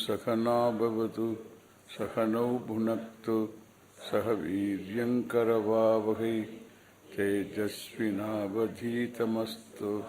Sakhana bhavatu Sakhanau bhunaktu Saha viryankaravavahai Tejasvinavadhitamastu.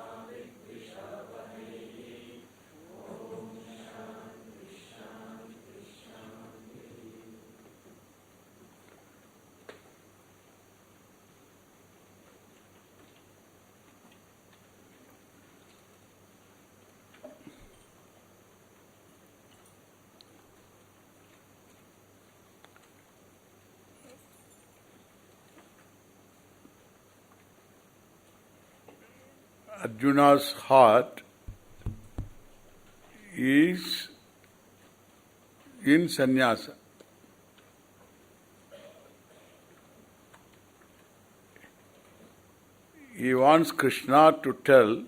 Arjuna's heart is in sannyasa. He wants Krishna to tell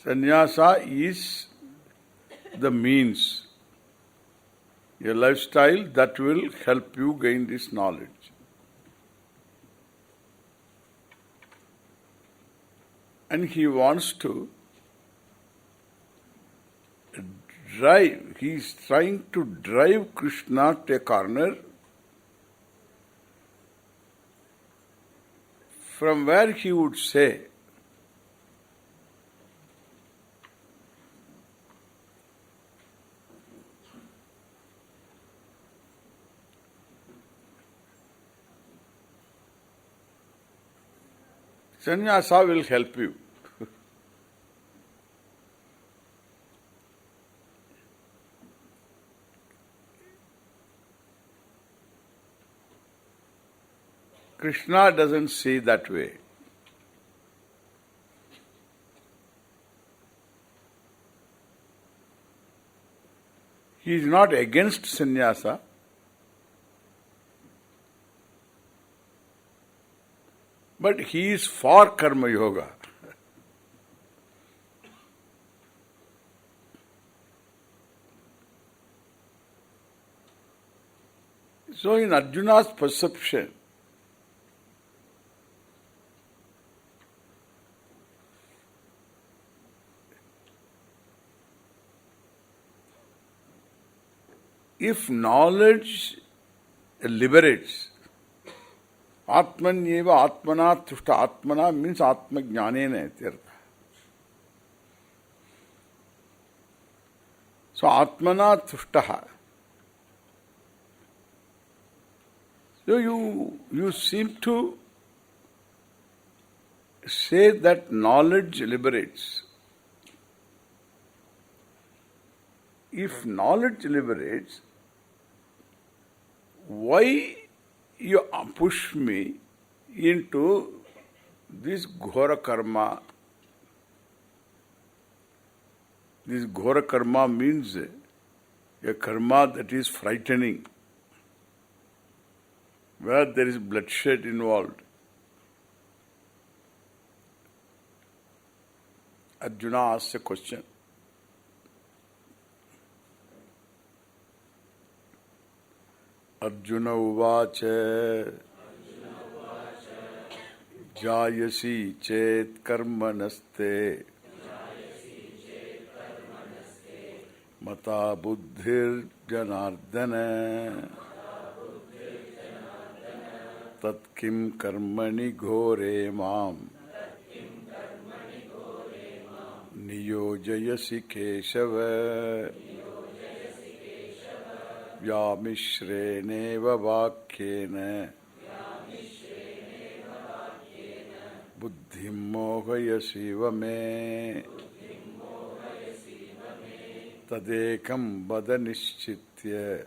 sannyasa is the means, a lifestyle that will help you gain this knowledge. And he wants to drive, he is trying to drive Krishna to a corner from where he would say, sannyasa will help you. Krishna doesn't see that way. He is not against sannyasa, but he is for karma yoga. So in Arjuna's perception, if knowledge liberates, Atmanyeva Atmana Tushta Atmana means Atma Jnanena ityartha. So Atmana Tushtaha. So you seem to say that knowledge liberates. If knowledge liberates, why you push me into this ghora karma? This ghora karma means a karma that is frightening, where there is bloodshed involved. Arjuna asks a question. Arjuna uvacha jayasi chet karmanaste mata buddhir janardana tat kim karmani ghore mam niyojayasi keshava Vyamishreneva vakyena buddhim mohayasiva me tadekam vada nischitya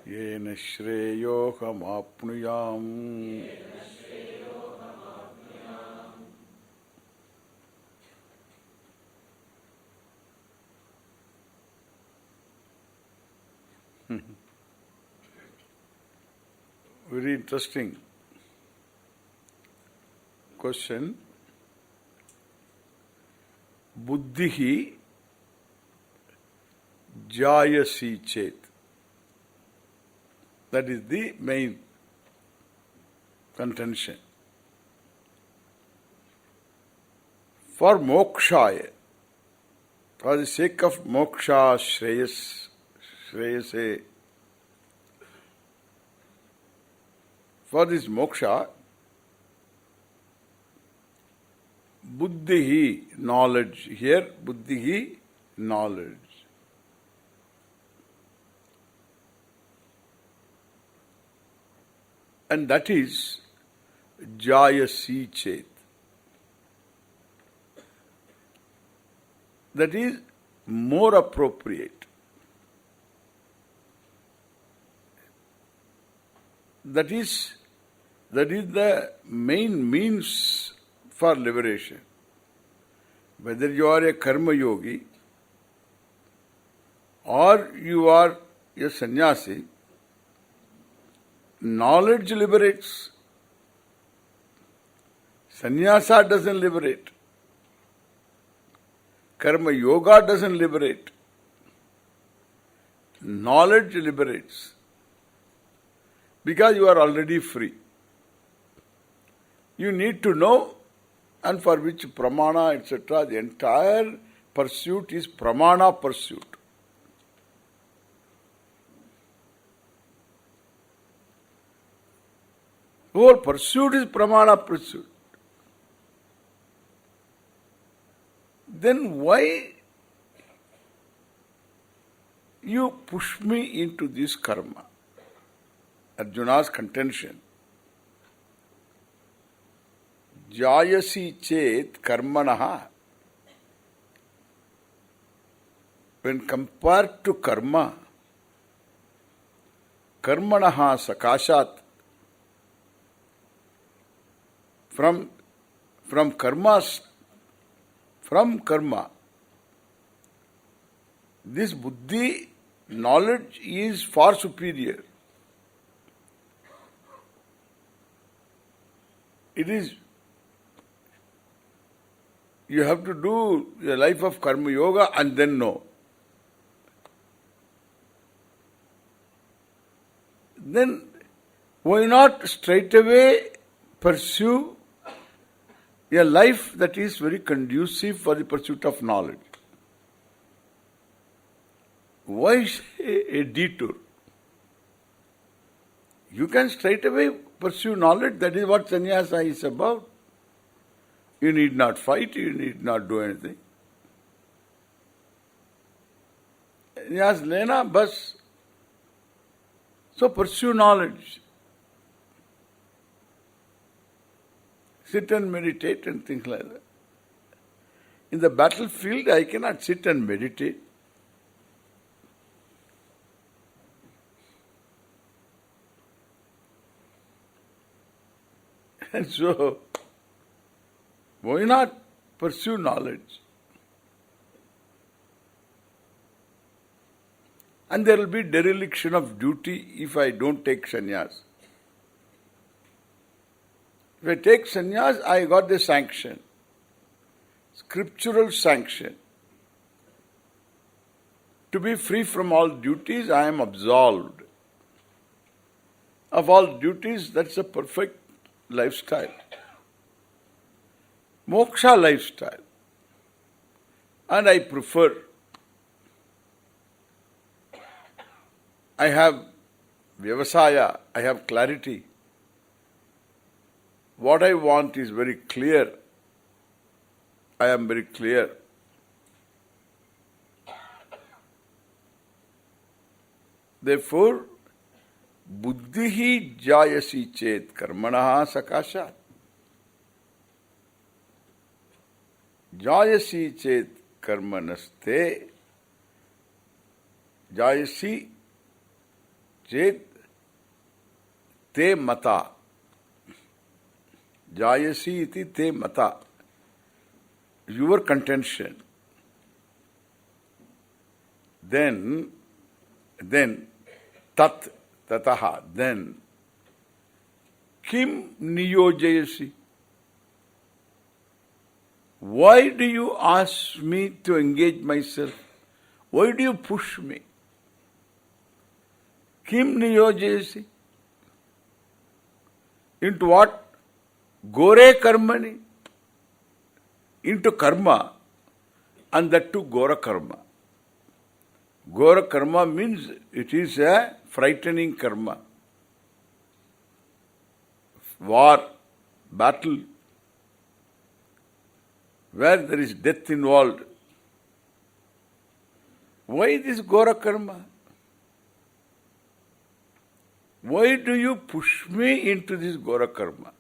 yena shreyoham apnuyam. Very interesting question. Buddhihi jayasi chet. That is the main contention. for mokshaya, for the sake of moksha, shreyase, for this moksha, buddhihi, knowledge. Here, buddhihi, knowledge. And that is jayasi chet. That is more appropriate. That is the main means for liberation. Whether you are a karma yogi or you are a sannyasi, knowledge liberates. Sannyasa doesn't liberate. Karma yoga doesn't liberate. Knowledge liberates. Because you are already free. You need to know, and for which pramana, etc., the entire pursuit is pramana pursuit. Whole pursuit is pramana pursuit. Then why you push me into this karma? Arjuna's contention. Jayasi chet karmanaha. When compared to karma, karmanaha sakashat, from karma, this buddhi, knowledge is far superior. It is, you have to do a life of karma yoga and then know. Then why not straight away pursue a life that is very conducive for the pursuit of knowledge? Why a detour? You can straight away pursue knowledge. That is what sannyasa is about. You need not fight, you need not do anything. Sannyas lena bas. So pursue knowledge. Sit and meditate and things like that. In the battlefield, I cannot sit and meditate. And so, why not pursue knowledge? And there will be dereliction of duty if I don't take sannyas. If I take sannyas, I got the sanction. Scriptural sanction. To be free from all duties, I am absolved. Of all duties, that's a perfect lifestyle. Moksha lifestyle. And I prefer. I have vyavasaya, I have clarity. What I want is very clear. I am very clear. Therefore, buddhihi jayasi chet karmanaha sakashat. Jayasi chet karmanaste. Jayasi chet te mata. Jayasi iti te mata. Your contention. Then tat tataha, then kim niyojayasi. Why do you ask me to engage myself? Why do you push me? Kim niyojayasi. Into what? Gore karmani. into karma, and that too Ghora karma. Ghora karma means it is a frightening karma. War, battle, where there is death involved. Why this Ghora karma? Why do you push me into this Ghora karma?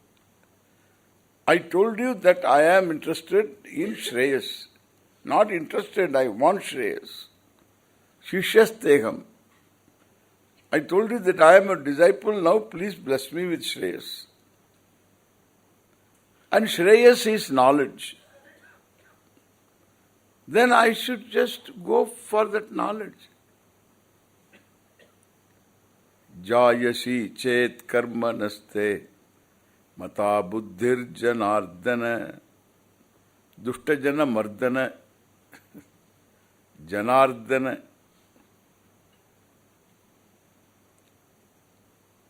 I told you that I am interested in Shreyas. Not interested, I want Shreyas. Shishyasteham. I told you that I am a disciple, now please bless me with Shreyas. And Shreyas is knowledge. Then I should just go for that knowledge. Jayasi chet karma naste mata buddhir janardana dushta jana mardana janardana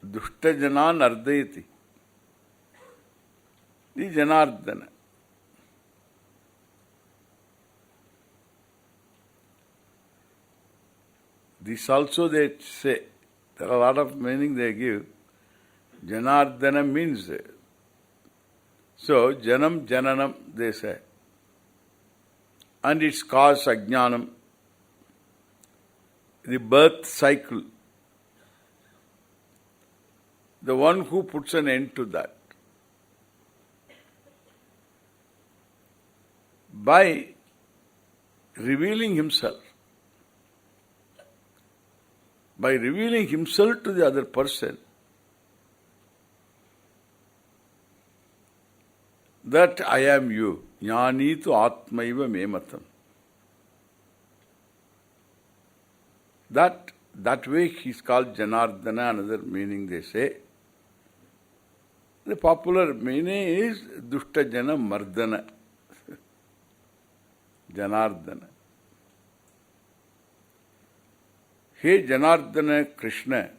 dushta janan ardayati the janardana. This also they say, there are a lot of meaning they give. Janardana means, so janam jananam they say. And its cause ajnanam, the birth cycle. The one who puts an end to that. By revealing himself. By revealing himself to the other person, that I am you. Jnani tu atmaiva mematam. That way he is called Janardana, another meaning they say. The popular meaning is Dushta Jana Mardana. Janardana. Hey Janardana Krishna,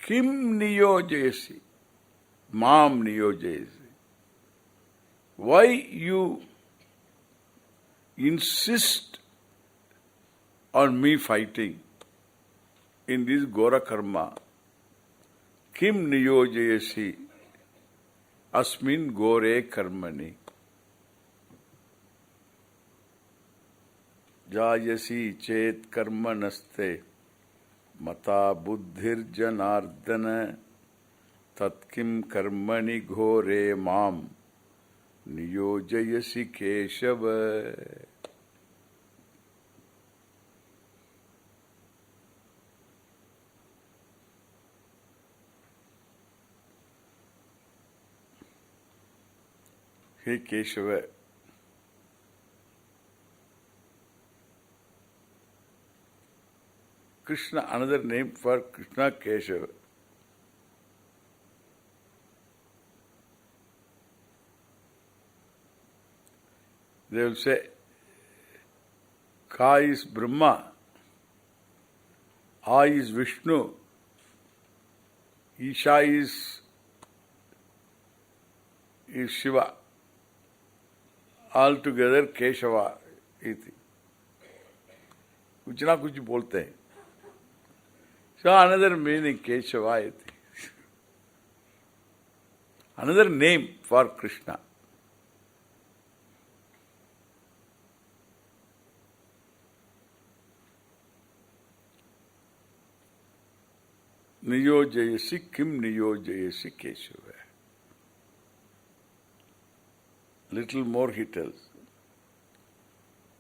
kim niyojayasi, mam niyojayasi. Why you insist on me fighting in this Ghora karma? Kim niyojayasi asmin gore karmani. Jayasi chet karma naste mata buddhir janardana tatkim karmani ghore mam niyojayasi keshava. Hey Keshava, Krishna, another name for Krishna, Keshava. They will say, Ka is Brahma, A is Vishnu, Isha is Shiva. Altogether Keshava iti. कुछ ना कुछ बोलते हैं. So another meaning Keshava iti. Another name for Krishna. Niyojayasi kim niyojayasi Keshava. Little more he tells.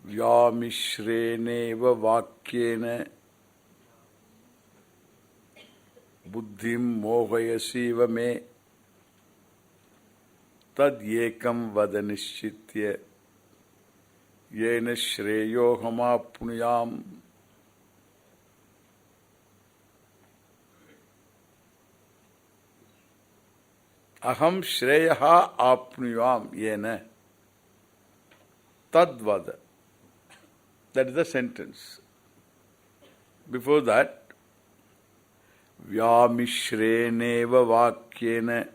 Vyamishreneva vakyena buddhim mohayasiva me tad yekam vadanishitya yena shreyohama punuyam. Aham shreyaha apnuyam yena tadvada. That is the sentence. Before that, Vyamishreneva vakyena.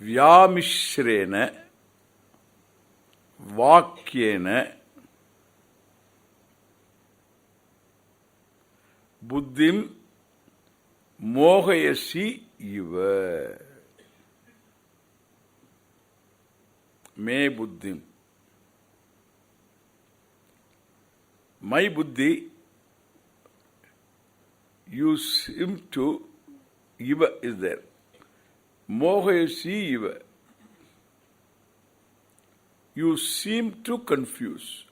Vyamishrena vakyena buddhim mohayasi iva. Me buddhim. My buddhi, you seem to, iva is there. Mohayasi iva. You seem to confuse.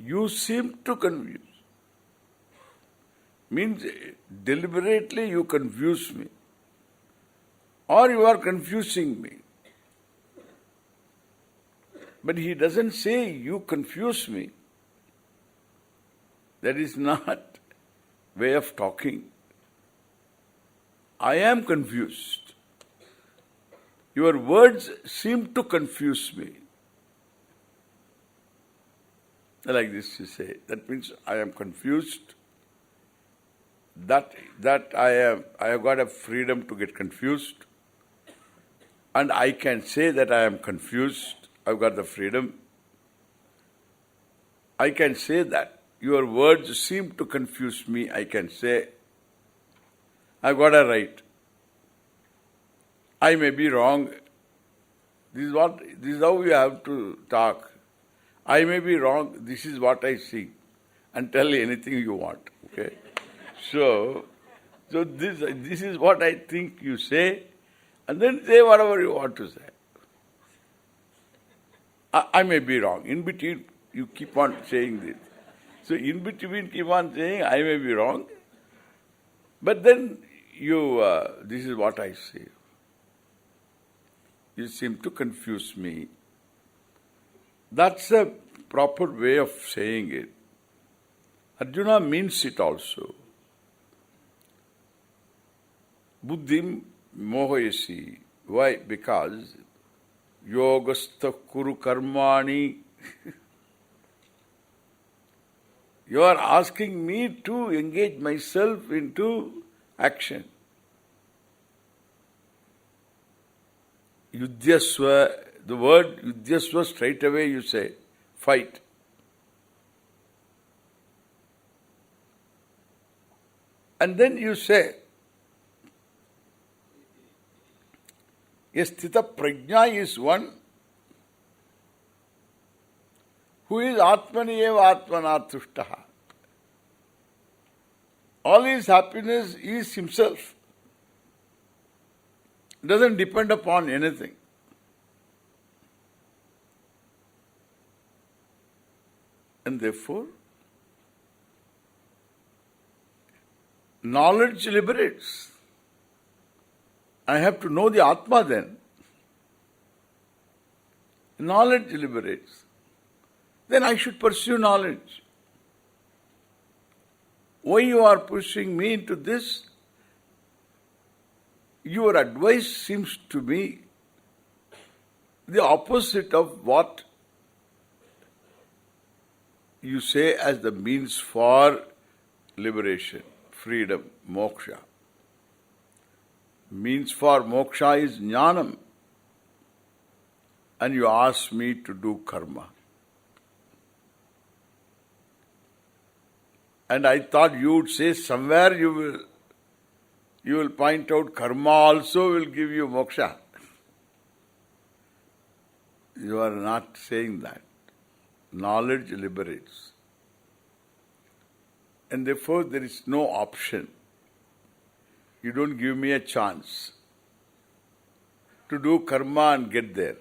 You seem to confuse. Means deliberately you confuse me. Or you are confusing me. But he doesn't say you confuse me. That is not way of talking. I am confused. Your words seem to confuse me. Like this you say. That means I am confused. That I have got a freedom to get confused. And I can say that I am confused. I've got the freedom. I can say that. Your words seem to confuse me. I can say, I've got a right. I may be wrong. This is how we have to talk. I may be wrong. This is what I see. And tell anything you want. Okay? So this is what I think you say. And then say whatever you want to say. I may be wrong. In between, you keep on saying this. So in between, keep on saying, I may be wrong. But then this is what I say. You seem to confuse me. That's a proper way of saying it. Arjuna means it also. Buddhim mohayasi. Why? Because yogastha kuru karmani. You are asking me to engage myself into action. Yudhyasva, the word yudhyasva, straight away you say, fight. And then you say, Yasthita prajna is one who is atmaniyeva atmanatushtaha. All his happiness is himself. Doesn't depend upon anything. And therefore, knowledge liberates. I have to know the Atma then. Knowledge liberates. Then I should pursue knowledge. Why you are pushing me into this? Your advice seems to me the opposite of what you say as the means for liberation, freedom, moksha. Means for moksha is jnanam. And you ask me to do karma. And I thought you would say somewhere you will point out karma also will give you moksha. You are not saying that. Knowledge liberates. And therefore there is no option. You don't give me a chance to do karma and get there.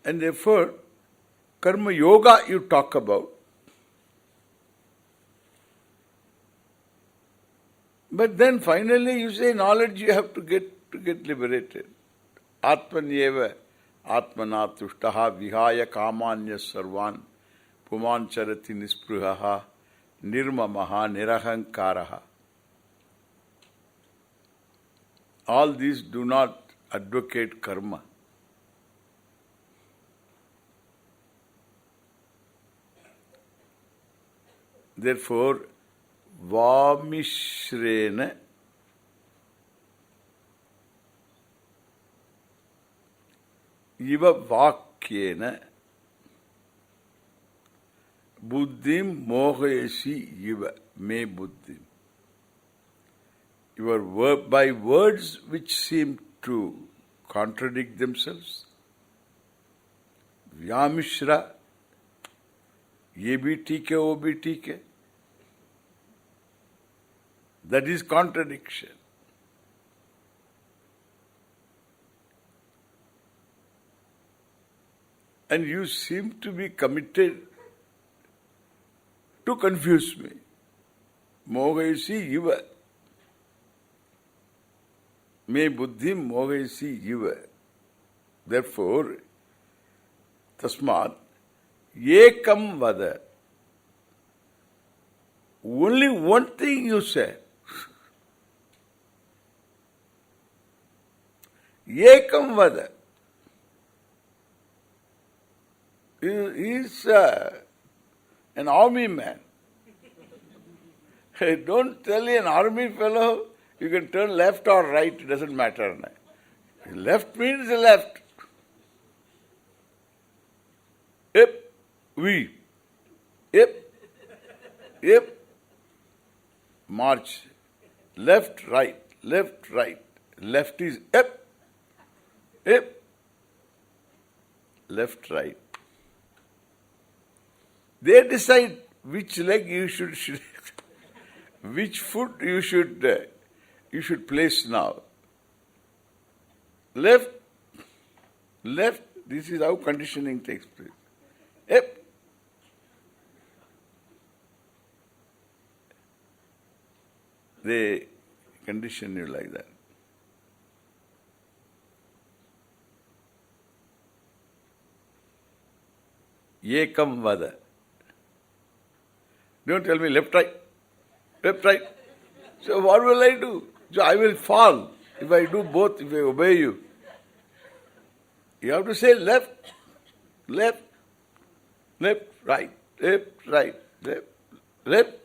And therefore, karma yoga you talk about. But then finally you say knowledge you have to get liberated. Atmanyeva atmanatushtaha vihaya kamanya sarvan pumancharati nispruhaha nirmamaha nirahankaraha. All these do not advocate karma. Therefore, Vamishrena Iva Vakyena Buddhim Mohayasi Iva Me Buddhim. By words which seem to contradict themselves. Vyamishra, ye bhi theek hai, wo bhi theek hai. That is contradiction. And you seem to be committed to confuse me. Mohayasi Iva. Me buddhim mohayasi Iva. Therefore, tasmat, ekam vada. Only one thing you say. Ekam vada. He is an army man. Don't tell an army fellow you can turn left or right, it doesn't matter. Left means left. Yep, we. Yep. March. Left, right. Left, right. Left is yep. Left, right. They decide which leg you should which foot you should place now. Left, this is how conditioning takes place. Yep. They condition you like that. Ekam vada. Don't tell me left, right. Left, right. So what will I do? So I will fall if I do both, if I obey you. You have to say left, right, left.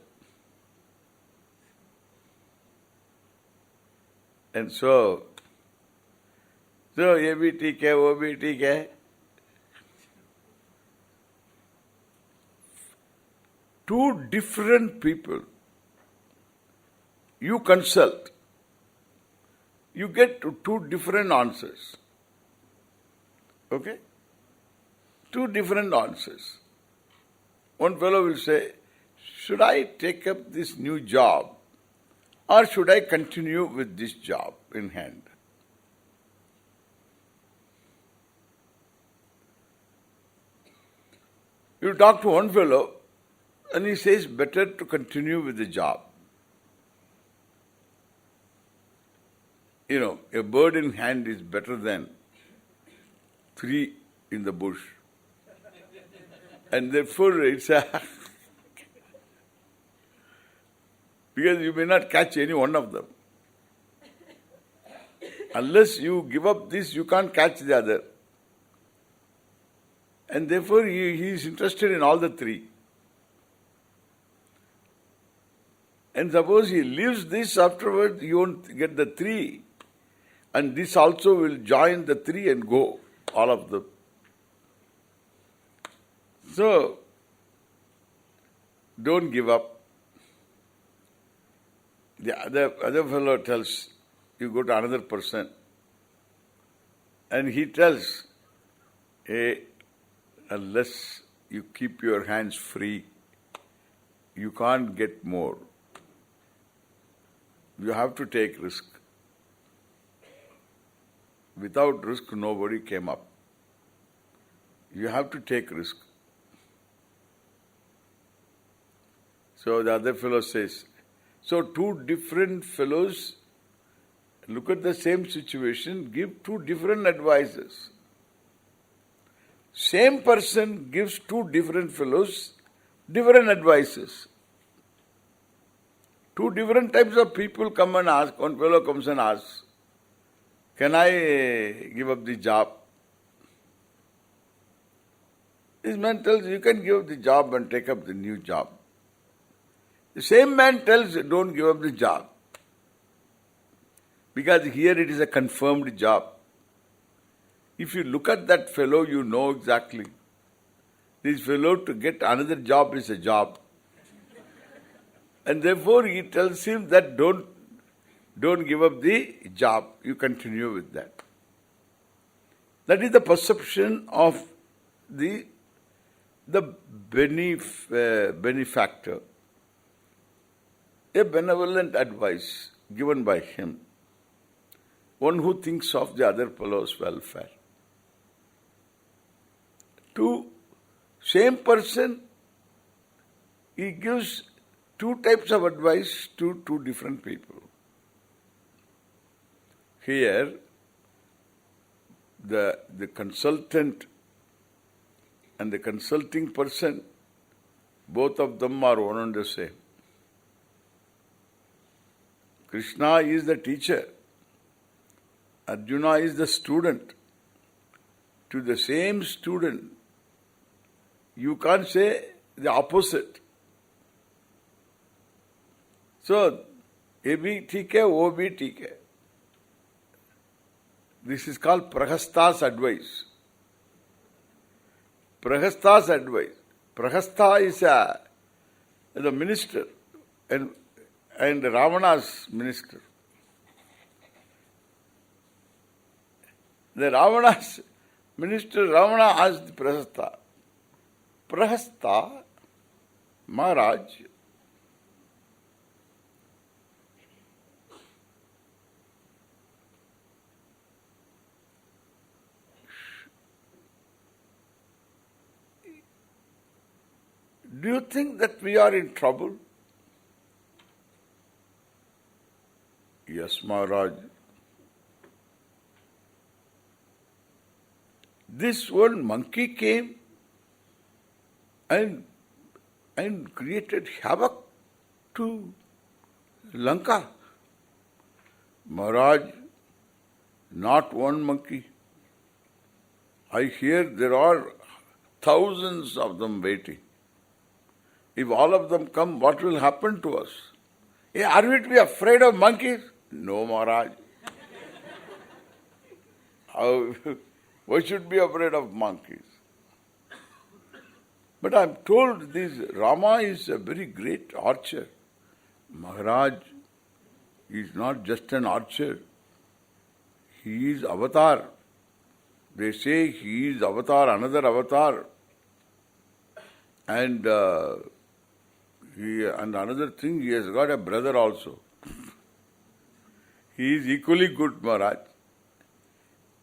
And so ye bhi theek hai, wo bhi theek hai. Two different people you consult, you get two different answers. Okay? Two different answers. One fellow will say, should I take up this new job or should I continue with this job in hand? You talk to one fellow and he says better to continue with the job. A bird in hand is better than 3 in the bush. And therefore it's because you may not catch any one of them. Unless you give up this, you can't catch the other. And therefore he is interested in all the 3. And suppose he leaves this afterwards, you won't get the 3. And this also will join the 3 and go, all of them. So, don't give up. The other fellow tells, you go to another person, and he tells, hey, unless you keep your hands free, you can't get more. You have to take risk. Without risk, nobody came up. You have to take risk. So the other fellow says, so two different fellows look at the same situation, give two different advices. Same person gives two different fellows different advices. Two different types of people come and ask. One fellow comes and asks, can I give up the job? This man tells you can give up the job and take up the new job. The same man tells, don't give up the job. Because here it is a confirmed job. If you look at that fellow, you know exactly. This fellow to get another job is a job. And therefore he tells him that don't give up the job. You continue with that. That is the perception of the benefactor. A benevolent advice given by him. One who thinks of the other fellow's welfare. To same person, he gives two types of advice to two different people. Here, the consultant and the consulting person, both of them are one and the same. Krishna is the teacher. Arjuna is the student. To the same student, you can't say the opposite. So, A bhi theek hai, wo bhi theek hai. This is called Prahasta's advice. Prahasta's advice. Prahasta is the minister and Ravana's minister. The Ravana's minister, Ravana asked Prahasta, Prahasta, Maharaj, do you think that we are in trouble? Yes, Maharaj. This one monkey came and created havoc to Lanka. Maharaj, not one monkey. I hear there are thousands of them waiting. If all of them come, what will happen to us? Are we to be afraid of monkeys? No, Maharaj. Why should be afraid of monkeys? But I am told this Rama is a very great archer. Maharaj is not just an archer. He is avatar. They say he is avatar, another avatar. And another thing, he has got a brother also. He is equally good, Maharaj.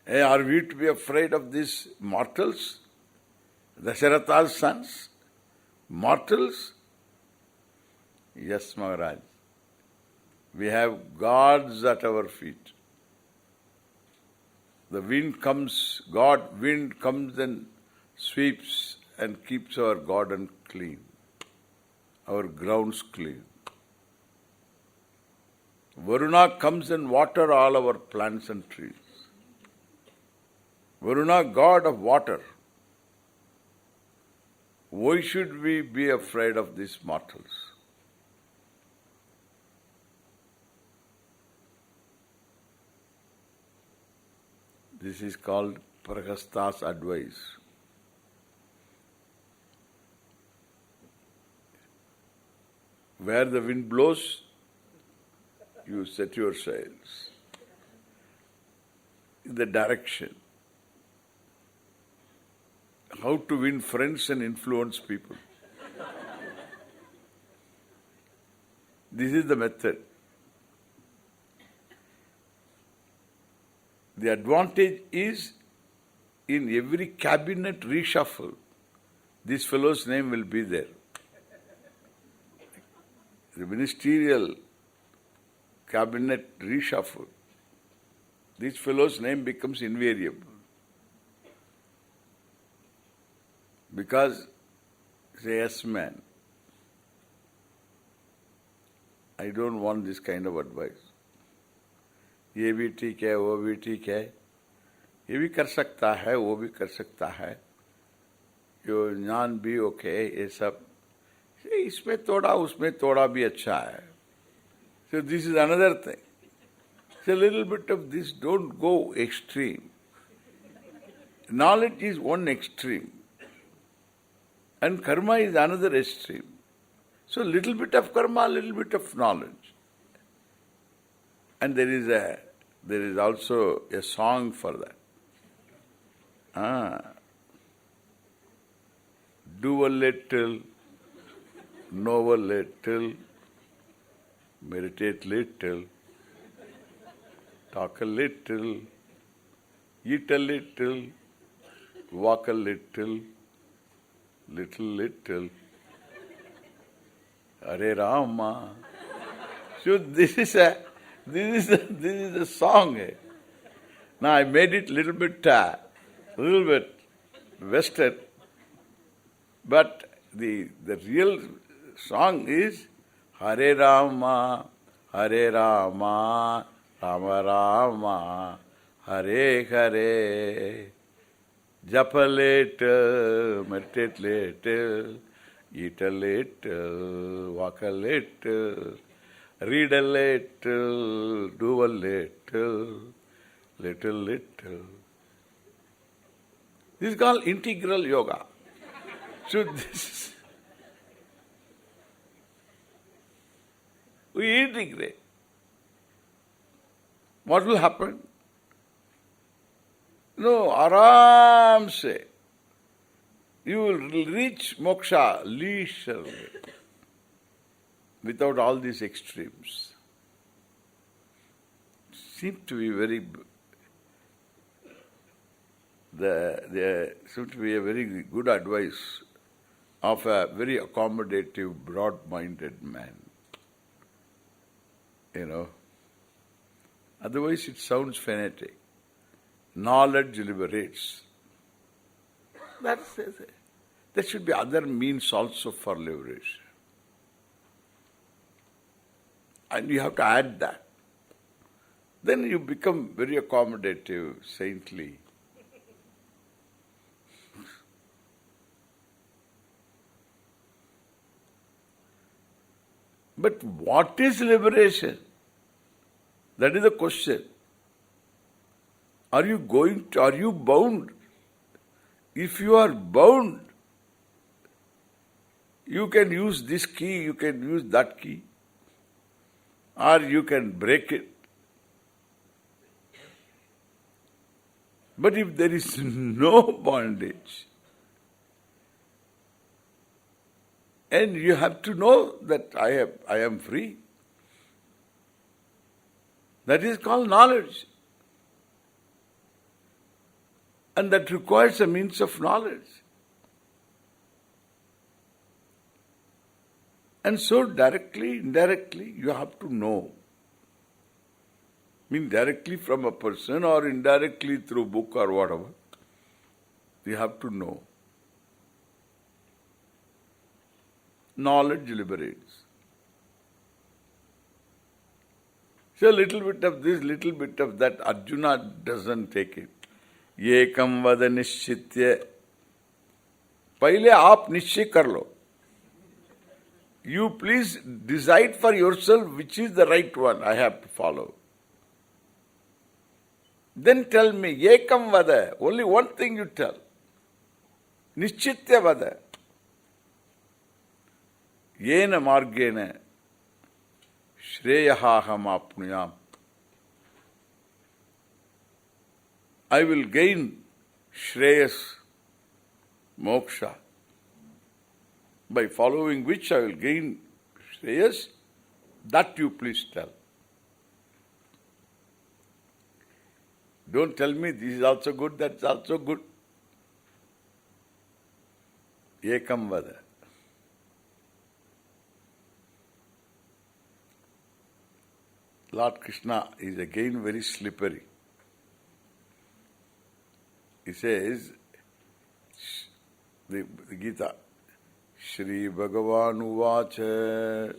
Are we to be afraid of these mortals? Dasharatha's sons? Mortals? Yes, Maharaj. We have gods at our feet. The wind comes and sweeps and keeps our garden clean, our grounds clean. Varuna comes and water all our plants and trees. Varuna, god of water. Why should we be afraid of these mortals? This is called Prahasta's advice. Where the wind blows, you set your sails in the direction. How to win friends and influence people. This is the method. The advantage is in every cabinet reshuffle, this fellow's name will be there. The ministerial cabinet reshuffle, this fellow's name becomes invariable. Because he's a yes man. I don't want this kind of advice. ये भी ठीक है, वो भी ठीक है, ये भी कर सकता है, वो भी कर सकता है, यो ज्ञान भी ओके, ये सब See, इसमें थोड़ा उसमें थोड़ा भी अच्छा है. So this is another thing. So a little bit of this, don't go extreme. Knowledge is one extreme. And karma is another extreme. So little bit of karma, little bit of knowledge. And there is also a song for that. Do a little, know a little, meditate little, talk a little, eat a little, walk a little, little. Hare Rama. So this is a song. Now I made it little bit Western, but the real song is Hare Rama, Rama Rama, Hare Hare. Japa little, meditate little, eat a little, walk a little, read a little, do a little. This is called integral yoga. So this, we integrate. What will happen? No, aram se. You will reach moksha leisurely without all these extremes. Seems to be very a very good advice of a very accommodative, broad-minded man. Otherwise it sounds fanatic. Knowledge liberates. There should be other means also for liberation. And you have to add that. Then you become very accommodative, saintly. But what is liberation? That is the question. Are you bound? If you are bound, you can use this key, you can use that key, or you can break it. But if there is no bondage, and you have to know that I am free, that is called knowledge. And that requires a means of knowledge. And so directly, indirectly, you have to know. Directly from a person or indirectly through book or whatever, you have to know. Knowledge liberates. So a little bit of this, little bit of that, Arjuna doesn't take it. Yekam vada nishchitya. Pahle aap nishchay kar lo. You please decide for yourself which is the right one I have to follow. Then tell me, yekam vada, only one thing you tell. Nishchitya vada. Yena margena shreyahaham apnuyam. I will gain shreyas, moksha, by following which I will gain shreyas, that you please tell. Don't tell me this is also good, that's also good. Ekam vada. Lord Krishna is again very slippery. He says, the Gita, Shri Bhagavan Uvacha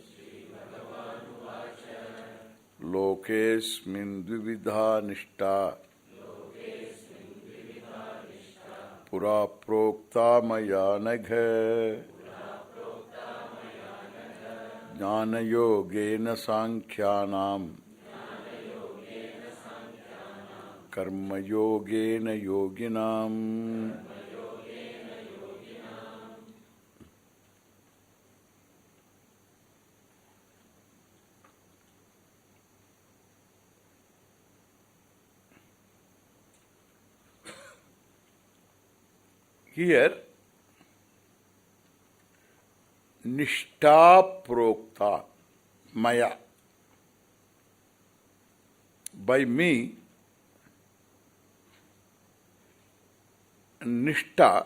Lokesmin Dvividha Nishta Pura Prokta Maya Nagha Jnana-yogena sankhyanam Karma-yogena yoginam. Here, Nishtha Prokta, Maya. By me, Nishtha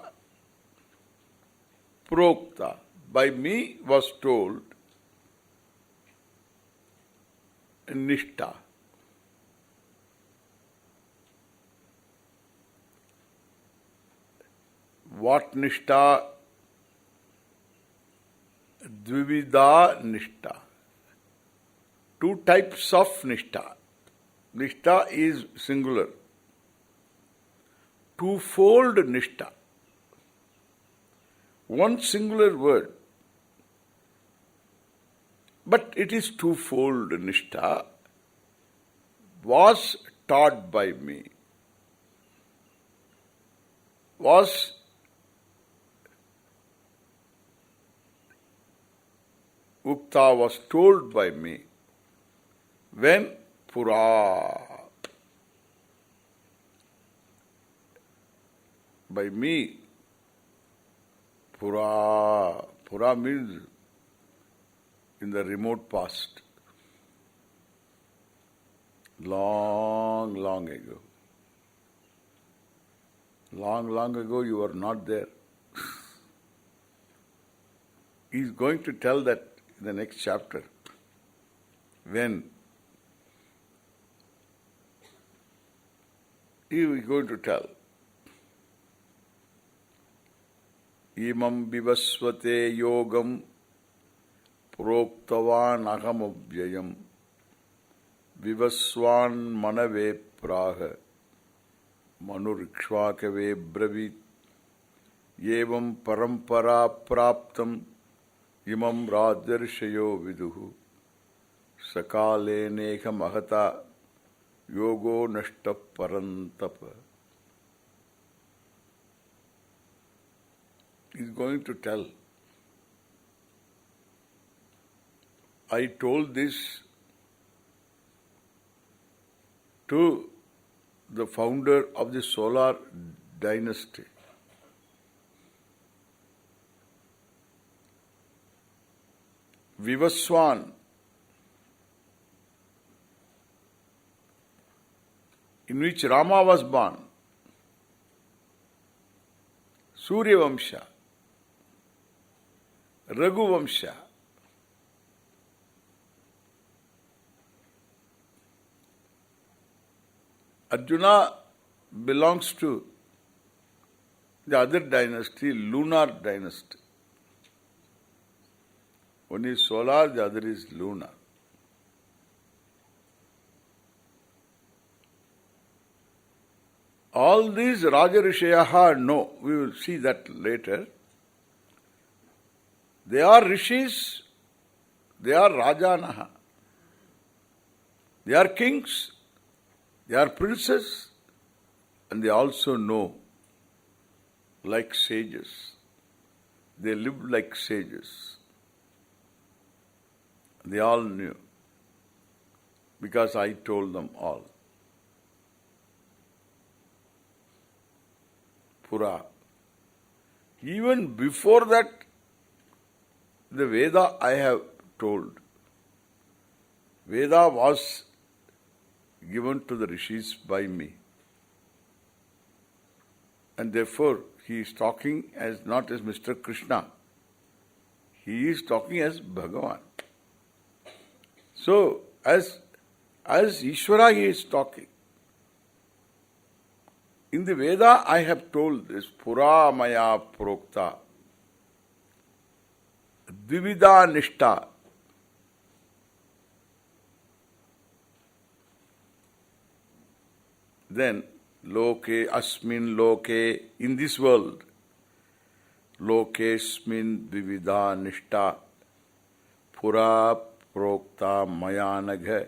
Prokta, by me was told Nishtha. What Nishtha? Dvivida Nishtha. Two types of Nishtha. Nishtha is singular. Twofold Nishtha. One singular word. But it is twofold Nishtha. Was taught by me. Was Ukta was told by me. When? Pura. By me. Pura. Pura means in the remote past. Long, long ago. Long, long ago you were not there. He is going to tell that in the next chapter. When he is going to tell. Imam vivasvate yogam proktavan ahamabhyayam vivaswan manave praha manurikshvakave bravit yevam parampara praptam imam rajarshayo viduhu sakale nekha mahata yogo nashta parantapa. He is going to tell. I told this to the founder of the solar dynasty. Vivaswan, in which Rama was born, Surya Vamsha, Raghu Vamsha, Arjuna belongs to the other dynasty, lunar dynasty. One is solar, the other is lunar. All these Raja Rishayaha know, we will see that later. They are Rishis, they are Rajanaha. They are kings, they are princes, and they also know like sages. They live like sages. They all knew, because I told them all. Pura. Even before that, the Veda I have told. Veda was given to the Rishis by me. And therefore, he is talking as not as Mr. Krishna. He is talking as Bhagavan. So, as Ishvara he is talking. In the Veda I have told this, Pura Maya Prokta, Dvivida Nishta. Then, Loke Asmin Loke, in this world, Lokesmin Dvivida Nishta, pura prokta mayanagha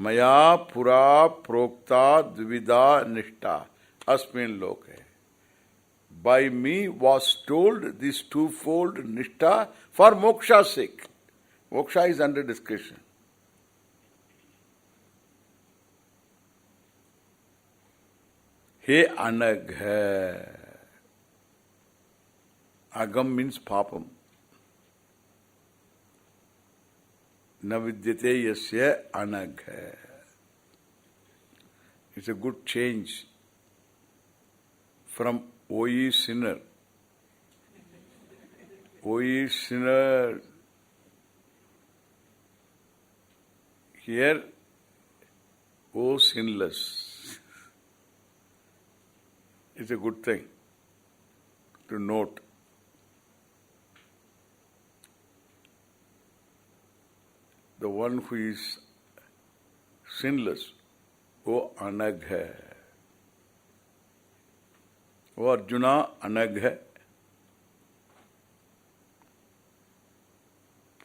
maya pura prokta dvida nishta asmin loke. By me was told this twofold nishta for moksha's sake. Moksha is under discussion. He anagha. Agam means papam. Na vidyate yasya anagha. It's a good change from O ye sinner. O ye sinner. Here, O sinless. It's a good thing to note. The one who is sinless, O anagha. O Arjuna anagha.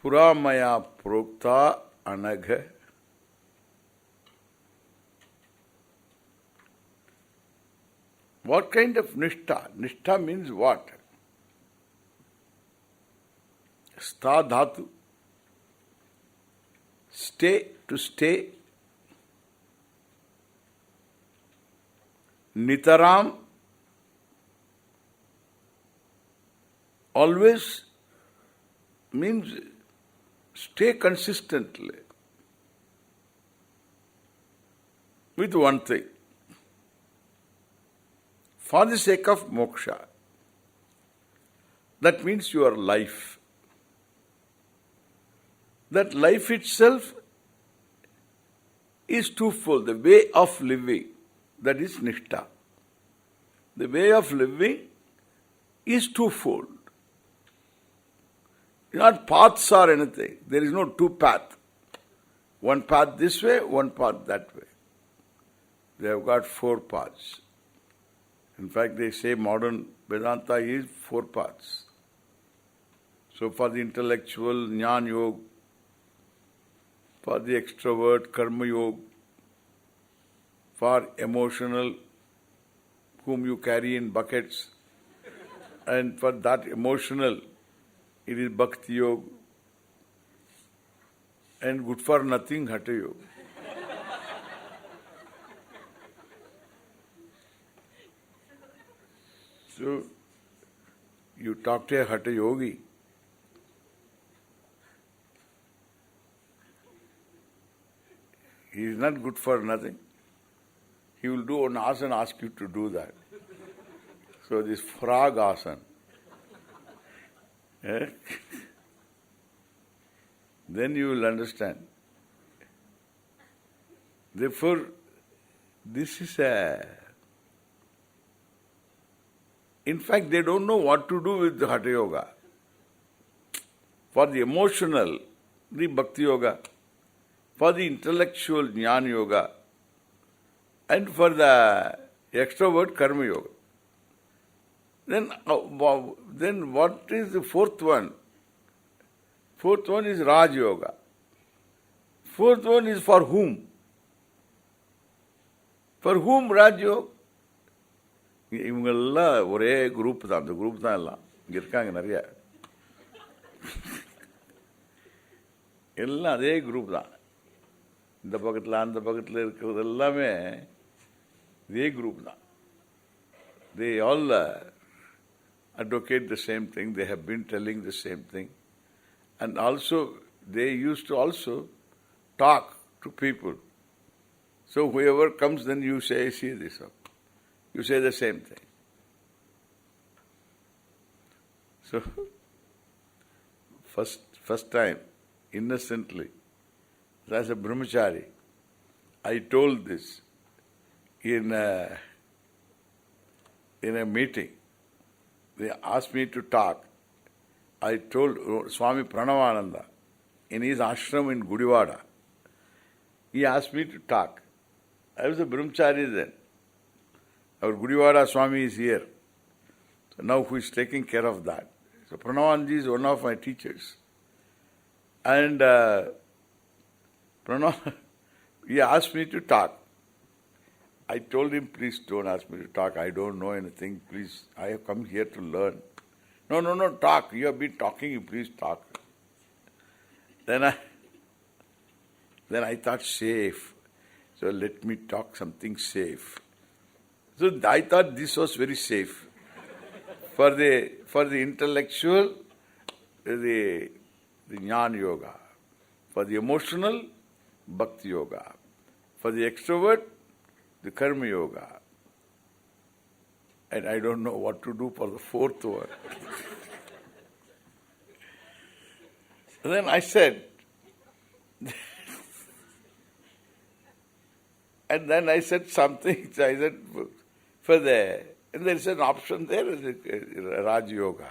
Puramaya prokta anagha. What kind of nishtha? Nishtha means what? Sta dhatu. Stay, to stay. Nitaram. Always means stay consistently with one thing. For the sake of moksha. That means your life. That life itself is twofold. The way of living, that is nishtha. The way of living is twofold. Not paths or anything. There is no two paths. One path this way, one path that way. They have got four paths. In fact, they say modern Vedanta is four paths. So for the intellectual, Jnana Yoga. For the extrovert, Karma Yoga. For emotional, whom you carry in buckets. And for that emotional, it is Bhakti Yoga. And good for nothing, Hatha Yoga. So, you talk to a Hatha Yogi. He is not good for nothing. He will do an asana and ask you to do that. So this frog asana. Then you will understand. Therefore, this is a... In fact, they don't know what to do with the Hatha Yoga. For the emotional, the Bhakti Yoga. For the intellectual, Jnana Yoga. And for the extrovert, Karma Yoga. Then what is the fourth one? Fourth one is Raj Yoga. Fourth one is for whom? For whom Raj Yoga? இவங்கெல்லாம் ஒரே group தான், அந்த group தான் எல்லாம் இங்க இருக்காங்க நிறைய. எல்லாம் அதே குரூப் தான். இந்த பக்கத்தில் அந்த பக்கத்தில் இருக்கிறது எல்லாமே இதே குரூப் தான். They all advocate the same thing. They have been telling the same thing. And also, they used to also talk to people. So whoever comes, then you say, see this up. You say the same thing. So, first time, innocently, as a brahmachari, I told this in a meeting. They asked me to talk. I told Swami Pranavananda in his ashram in Gudivada. He asked me to talk. I was a brahmachari then. Our Gudivada Swami is here. So now who is taking care of that? So Pranavanji is one of my teachers. And Pranav, he asked me to talk. I told him, please don't ask me to talk. I don't know anything. Please, I have come here to learn. No, talk. You have been talking, you please talk. Then I thought safe. So let me talk something safe. So I thought this was very safe. For the intellectual, the Jnana Yoga. For the emotional, Bhakti Yoga. For the extrovert, the Karma Yoga. And I don't know what to do for the fourth one. Then I said, and then I said something, I said, and there is an option there, Raj Yoga.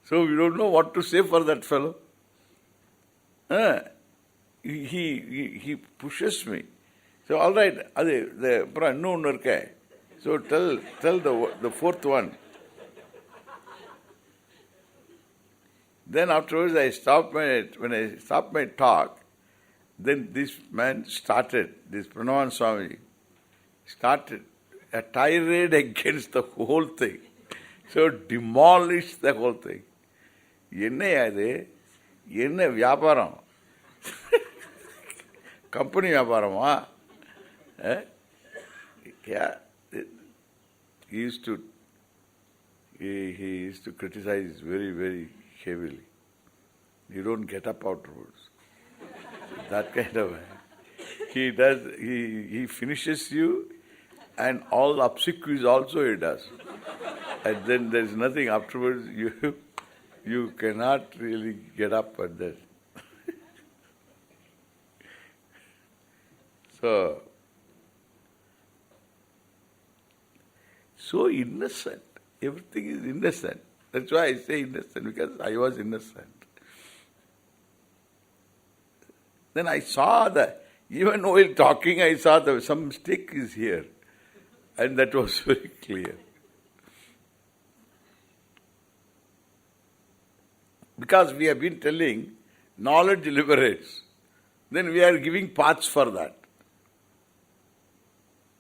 So we don't know what to say for that fellow. He pushes me. So all right, so tell the fourth one. Then afterwards when I stopped my talk, then this man started, this Pranavan Swami, started a tirade against the whole thing. So demolished the whole thing. என்ன வியாபாரம் company வியாபாரமா he used to criticize very, very heavily. You don't get up afterwards. That kind of he finishes you, and all obsequies also he does. And then there is nothing afterwards. You cannot really get up at that. So innocent. Everything is innocent. That's why I say innocent, because I was innocent. Then I saw that, even while talking, I saw that some mistake is here. And that was very clear. Because we have been telling knowledge liberates. Then we are giving paths for that.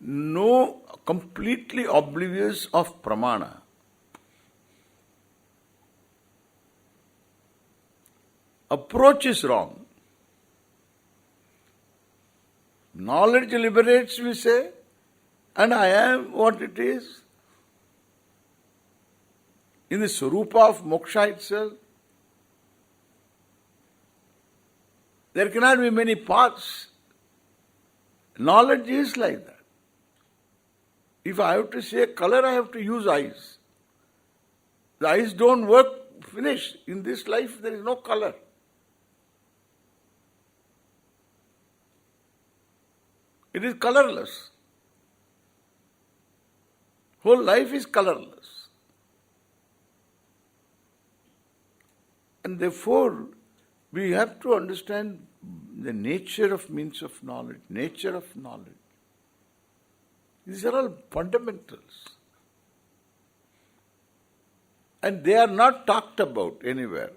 No, completely oblivious of pramana. Approach is wrong. Knowledge liberates, we say, and I am what it is. In the Swarupa of moksha itself, there cannot be many paths. Knowledge is like that. If I have to say color, I have to use eyes. The eyes don't work, finish. In this life, there is no color. It is colorless. Whole life is colorless. And therefore, we have to understand the nature of means of knowledge, nature of knowledge. These are all fundamentals. And they are not talked about anywhere.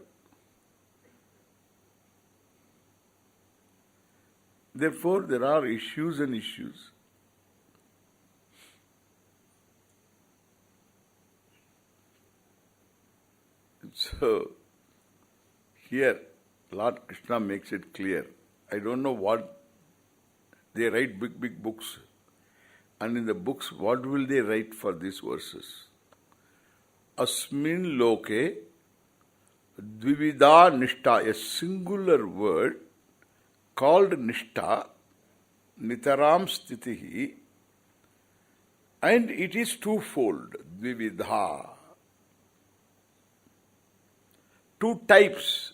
Therefore, there are issues and issues. So, here, Lord Krishna makes it clear. I don't know what, they write big books. And in the books, what will they write for these verses? Asmin loke dvivida nishta, a singular word called nishta, nitaram stitihi, and it is twofold, dvividha. Two types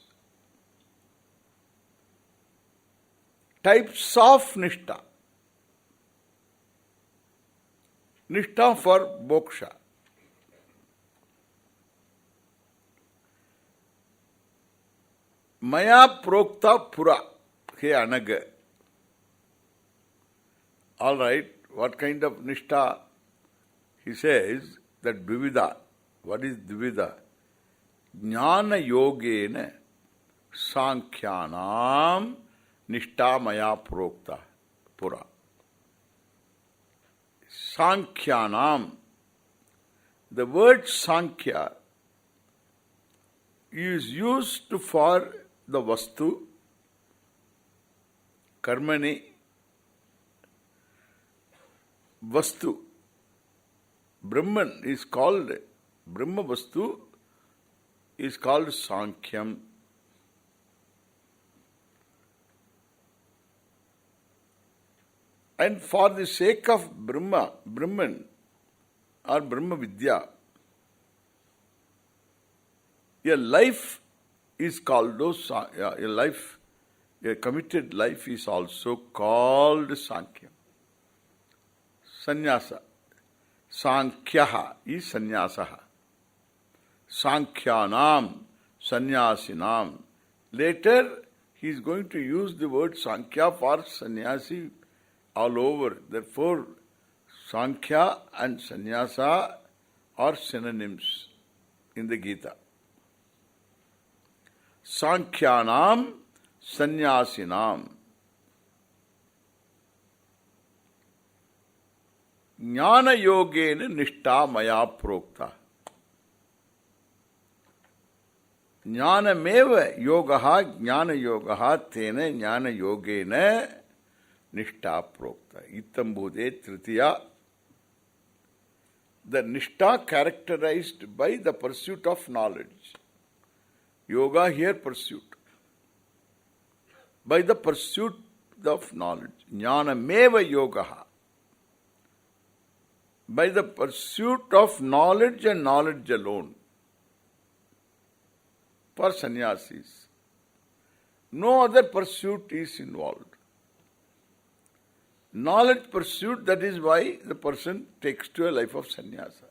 of nishta. Nishta for moksha. Maya prokta pura, he anaga. All right, what kind of nishta? He says that dvivida. What is dvivida? Jnana yogena Sankhyanam Nishta Maya Prokta Pura. Sankhyanam. The word Sankhya is used for the Vastu, Karmani, Vastu. Brahman is called, Brahma Vastu is called Sankhyam. And for the sake of Brahman or Brahma Vidya, a life is called a committed life is also called Sankhya. Sannyasa. Sankhyaha is Sannyasaha. Sankhyanam, Sannyasinam. Later, he is going to use the word Sankhya for Sannyasi all over. Therefore, Sankhya and Sannyasa are synonyms in the Gita. Sankhyanam, Sannyasinam. Jnana yogena nishta maya prokta. Jnana meva yogaha, jnana yogaha tena jnana yogena nishta prokta. Ittam bhude tritiya. The nishta characterized by the pursuit of knowledge. Yoga here pursuit. By the pursuit of knowledge. Jnana meva yogaha. By the pursuit of knowledge and knowledge alone. For sannyasis. No other pursuit is involved. Knowledge pursuit, that is why the person takes to a life of sannyasa.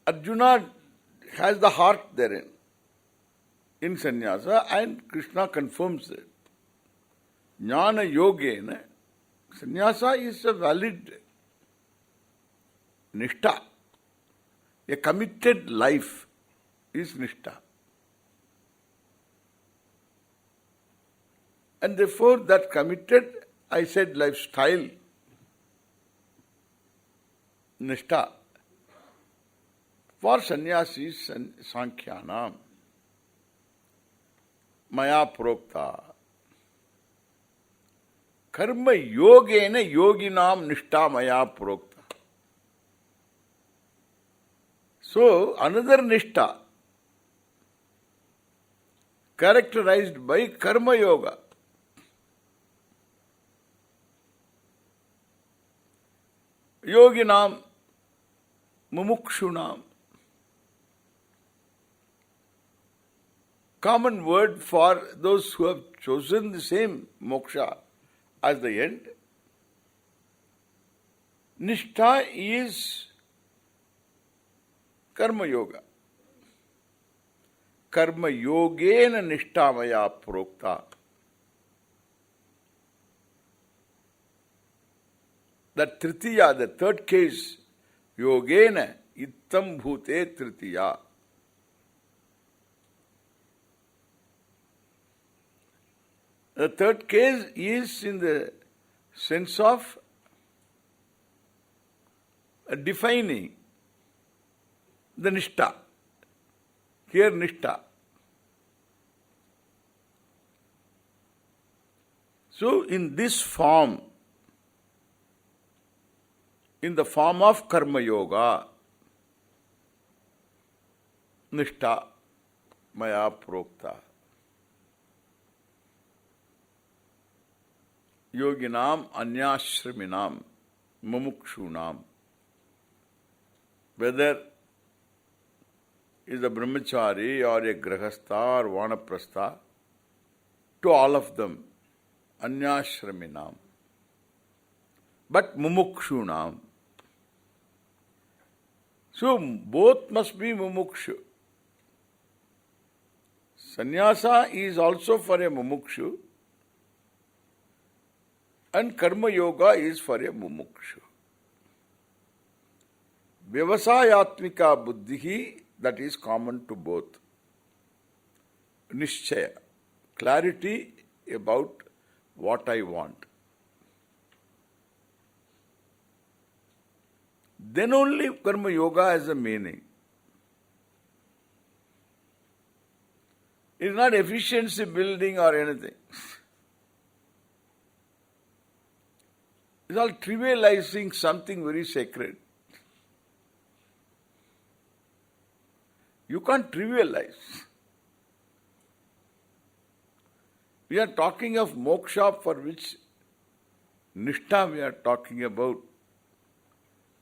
Arjuna has the heart therein, in sannyasa, and Krishna confirms it. Jnana yogena. Sannyasa is a valid nishta. A committed life is nishta. And therefore that committed, I said lifestyle, nishta, for sannyasis and sankhyanam, maya prokta. Karma yogena yoginam nishta maya prokta. So, another nishta characterized by karma yoga. Yoginam, mumukshunam. Common word for those who have chosen the same moksha as the end. Nishtha is karma yoga. Karma yogena nishtha maya prokta. That tritiya, the third case, yogena ittam bhute tritiya. The third case is in the sense of defining the nishta. Here nishta. So in this form, in the form of karma yoga, nishta maya prokta. Yoginam anyashraminam mumukshunam. Whether is a brahmachari or a grahastha or vanaprastha, to all of them, anyashraminam. But mumukshunam. So both must be mumukshu. Sannyasa is also for a mumukshu, and karma yoga is for a mumukshu. Vyavasayatmika buddhihi that is common to both. Nishchaya, clarity about what I want. Then only Karma Yoga has a meaning. It is not efficiency building or anything. It's all trivializing something very sacred. You can't trivialize. We are talking of moksha, for which nishtha we are talking about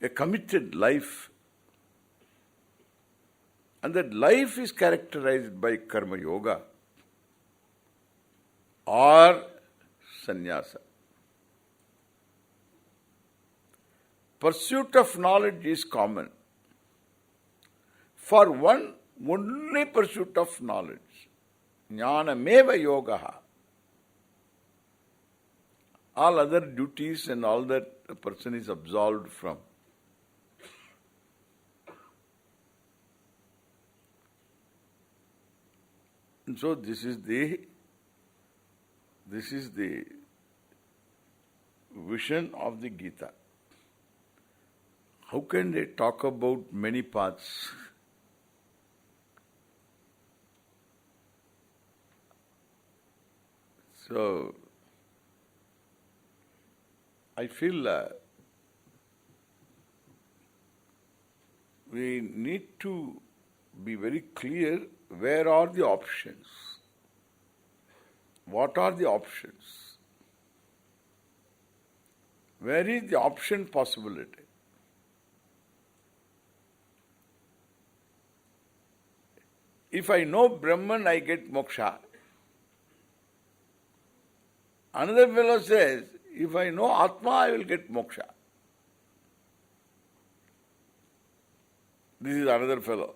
a committed life. And that life is characterized by karma yoga or sannyasa. Pursuit of knowledge is common. For one, only pursuit of knowledge. Jnanameva yogaha. All other duties and all that a person is absolved from. And so this is the vision of the Gita. How can they talk about many paths? So, I feel we need to be very clear where are the options. What are the options? Where is the option possibility? If I know Brahman, I get moksha. Another fellow says, if I know Atma, I will get moksha. This is another fellow.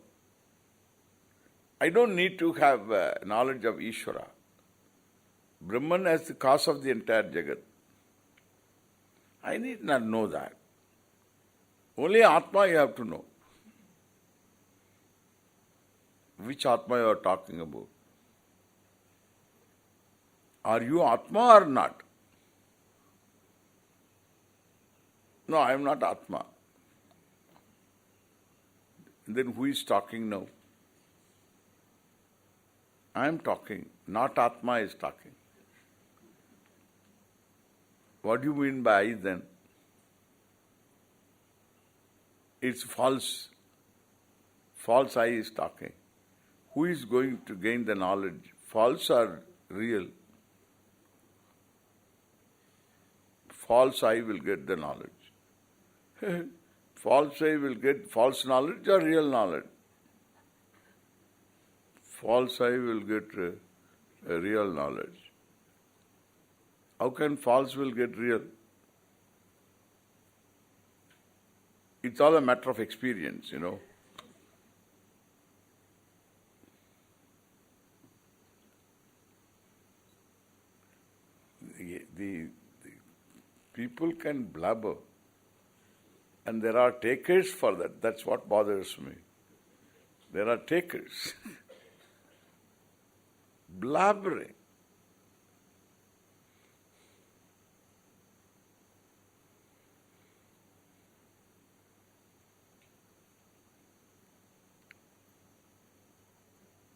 I don't need to have knowledge of Ishvara. Brahman as the cause of the entire Jagat. I need not know that. Only Atma you have to know. Which Atma you are talking about? Are you Atma or not? No, I am not Atma. Then who is talking now? I am talking, not Atma is talking. What do you mean by I then? It's false. False I is talking. Who is going to gain the knowledge? False or real? False I will get the knowledge. False I will get false knowledge or real knowledge? False I will get a real knowledge. How can false will get real? It's all a matter of experience, you know. The people can blabber, and there are takers for that. That's what bothers me. There are takers. Blabbering.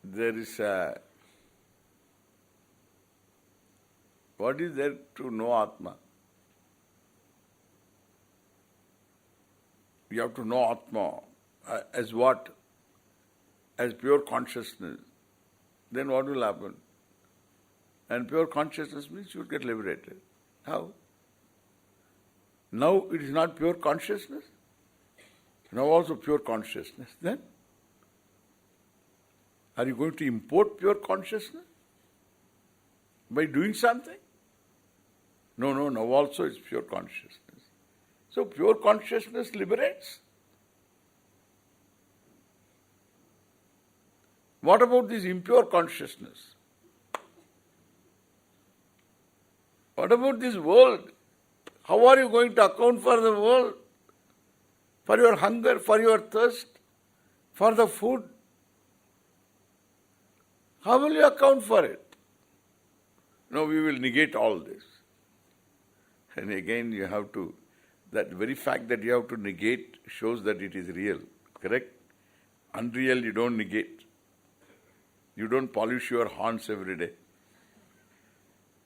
There is a... What is there to know Atma? You have to know Atma as what? As pure consciousness. Then what will happen? And pure consciousness means you will get liberated. How? Now it is not pure consciousness. Now also pure consciousness. Then? Are you going to import pure consciousness? By doing something? No, now also it's pure consciousness. So pure consciousness liberates. What about this impure consciousness? What about this world? How are you going to account for the world? For your hunger, for your thirst, for the food. How will you account for it? No, we will negate all this. And again you have to, that very fact that you have to negate shows that it is real. Correct? Unreal you don't negate. You don't polish your horns every day.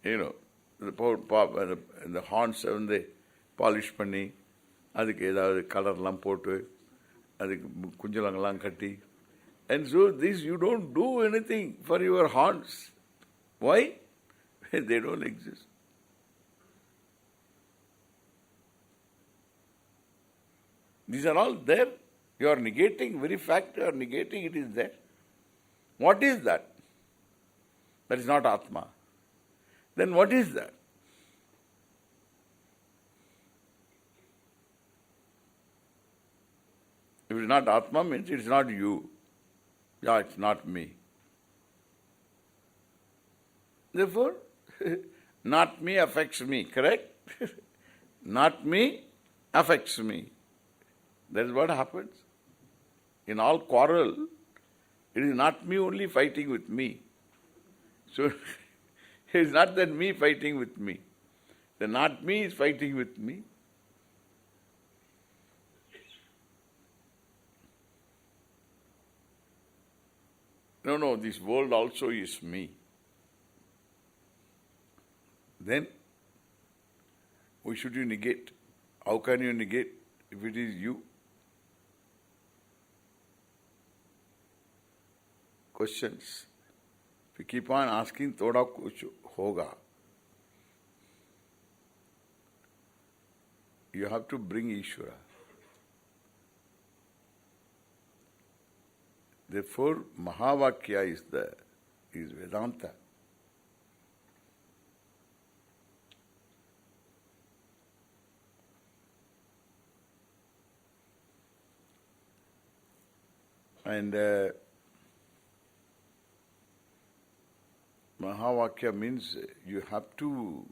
You know, the horns when they polish பண்ணி அதுக்கு ஏதாவது கலர்லாம் போட்டு அதுக்கு குஞ்சலங்கலாம் கட்டி. And so this you don't do anything for your horns. Why? They don't exist. These are all there. You are negating, very fact you are negating, it is there. What is that? That is not Atma. Then what is that? If it is not Atma, means it is not you. Yeah, it's not me. Therefore, not me affects me, correct? Not me affects me. That is what happens. In all quarrel, it is not me only fighting with me. So, it is not that me fighting with me. The not me is fighting with me. No, this world also is me. Then, why should you negate? How can you negate if it is you? Questions. If you keep on asking, thoda kuch hoga. You have to bring Ishvara. Therefore, Mahavakya is Vedanta. And Mahavakya means you have to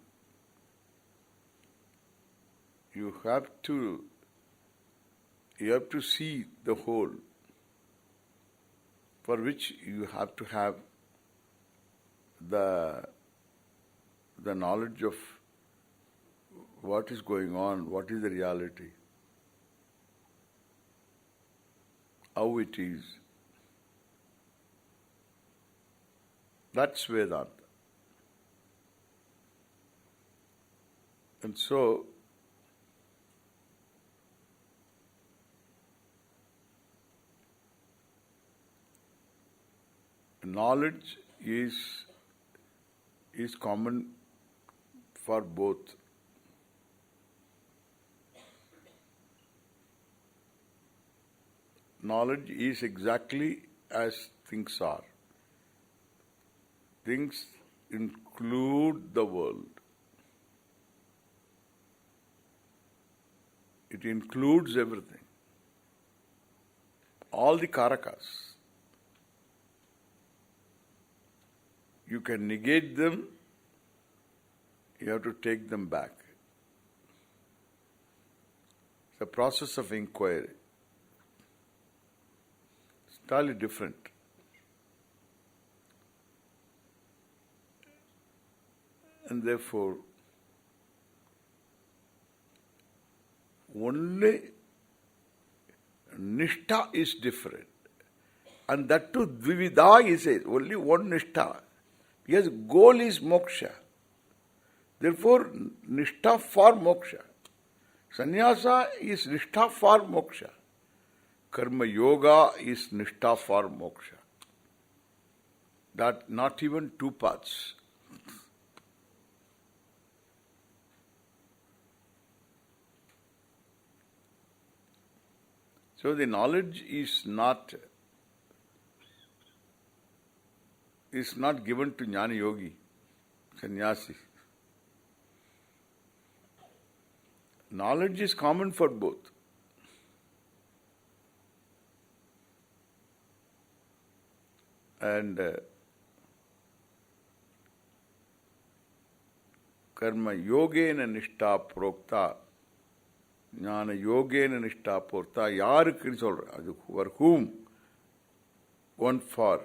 see the whole, for which you have to have the knowledge of what is going on, what is the reality, how it is. That's Vedanta. And so, knowledge is common for both. Knowledge is exactly as things are. Things include the world. It includes everything. All the karakas. You can negate them, you have to take them back. It's a process of inquiry. It's totally different. And therefore, only Nishtha is different. And that too, Dvivida is only one Nishtha. Because goal is moksha. Therefore, Nishtha for moksha. Sannyasa is Nishtha for moksha. Karma Yoga is Nishtha for moksha. That not even two paths. So the knowledge is not given to Jnana Yogi, sannyasi. Knowledge is common for both. And karma yogena nishtha prokta, jnana yogena nishtha porta, yarukku solra, for whom one for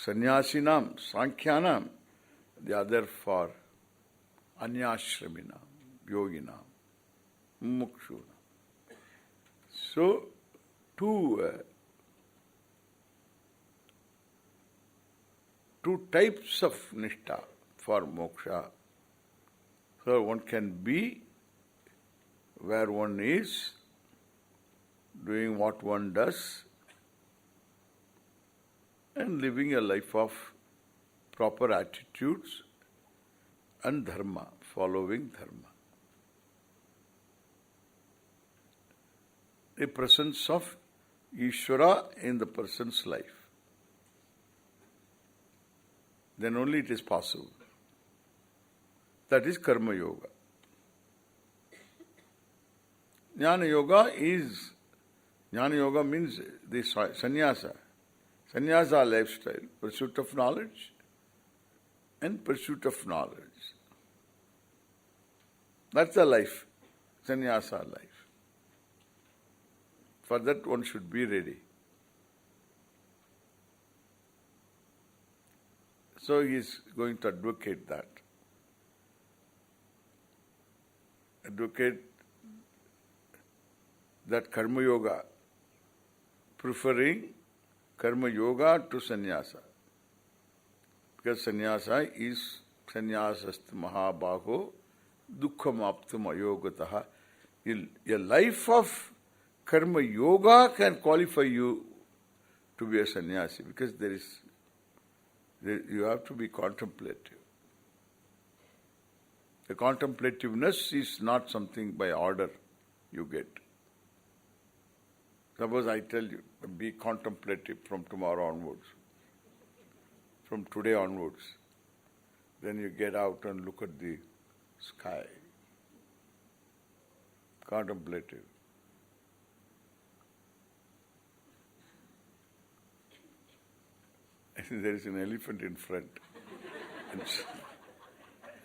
sannyasinam, sankhyanam, the other for anyashraminam, yoginam, mukshunam. So, two types of nishtha for moksha. So one can be where one is doing what one does and living a life of proper attitudes and dharma, following dharma. The presence of Ishvara in the person's life. Then only it is possible. That is Karma Yoga. Jnana Yoga means the sannyasa. Sannyasa lifestyle, pursuit of knowledge and pursuit of knowledge. That's the life, sannyasa life. For that one should be ready. So he is going to advocate that. Advocate that Karma Yoga, preferring Karma Yoga to sannyasa. Because sannyasa is sannyasast mahabaho dukkham aptum ayogataha. A life of Karma Yoga can qualify you to be a sannyasi, because you have to be contemplative. The contemplativeness is not something by order you get. Suppose I tell you, be contemplative from tomorrow onwards, from today onwards. Then you get out and look at the sky. Contemplative. There is an elephant in front.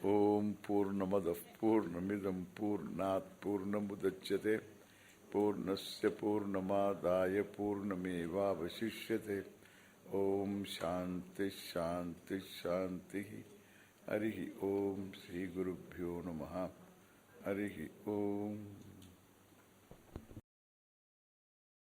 Om Purnamadav Purnamidam Purnat Purnamudachyate Purnasya Purnamadaya Purnameva Vasishyate. Om Shanti Shanti Shanti. Harihi Om Sri Gurubhyo Namaha. Harihi Om.